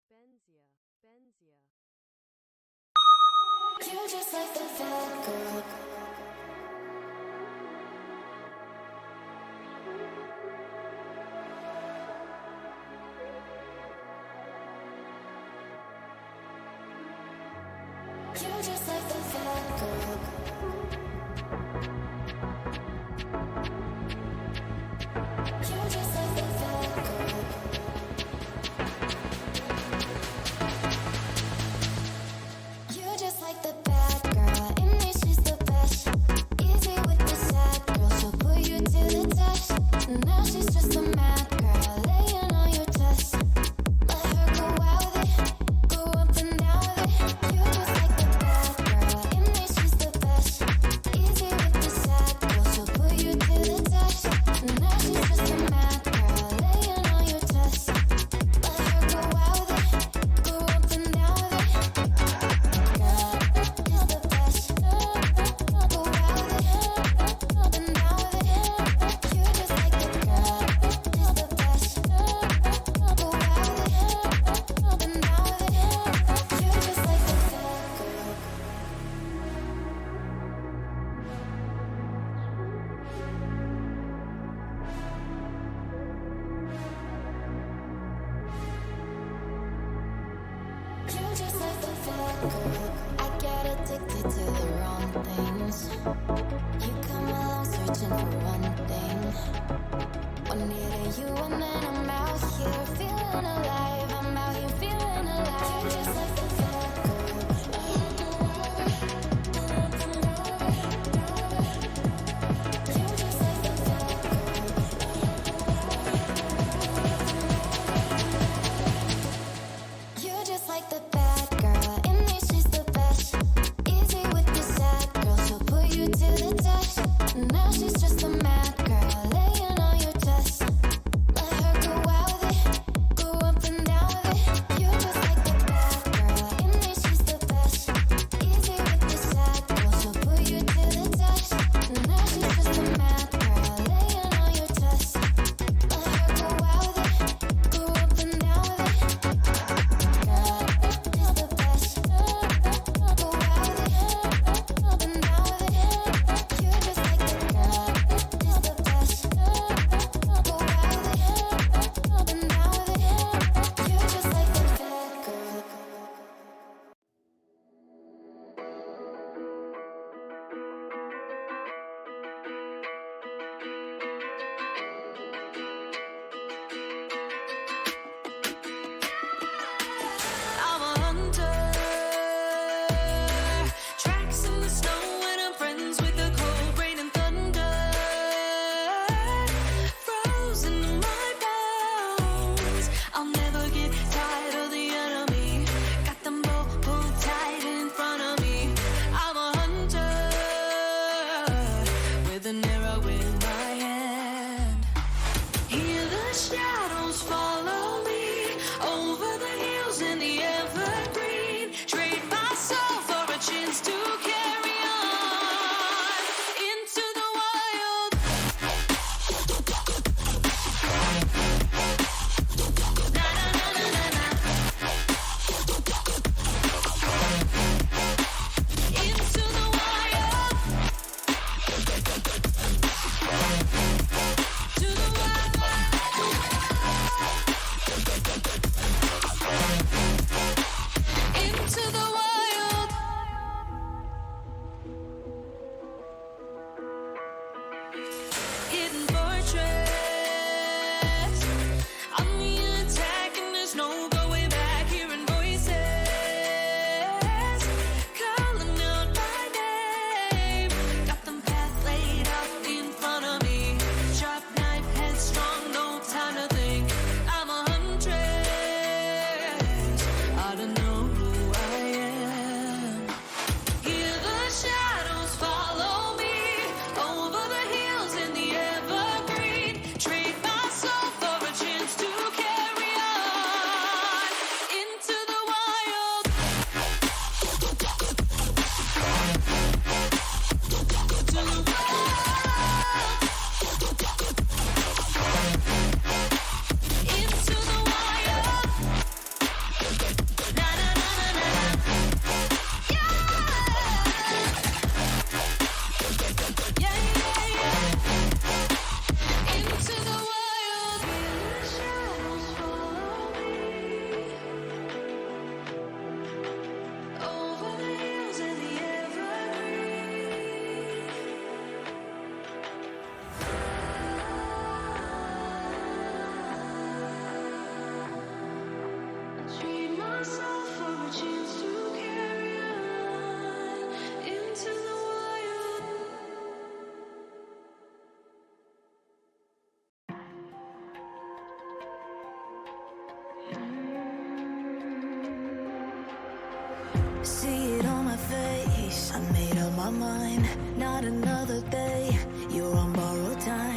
benzya. You're just like the bad girl. You're just like the bad girl. You're just like the bad girl. You're just like the bad girl. In me, she's the best. Easy with the sad girl. She'll put you to the test. Now she's just a mad girl, laying on your chest. Let her go out with it, go up and down with it. You're just like the bad girl. In me, she's the best. Easy with the sad girl. She'll put you to the test. Now she's just a mad girl, laying on your chest. Let her go out with it, go up and down with it. I get addicted to the wrong things. You come along searching for one thing. One near you and then I'm out here feeling alive. I'm out here feeling alive. You're just like the bad girl. You're just like the bad girl. You're just like the bad girl. In me, she's the best. Easy with the sad girl. She'll put you to the test. Now she's just a mad girl, laying on your chest. Let her go out with it, go See it on my face, I made up my mind. Not another day, you're on borrowed time.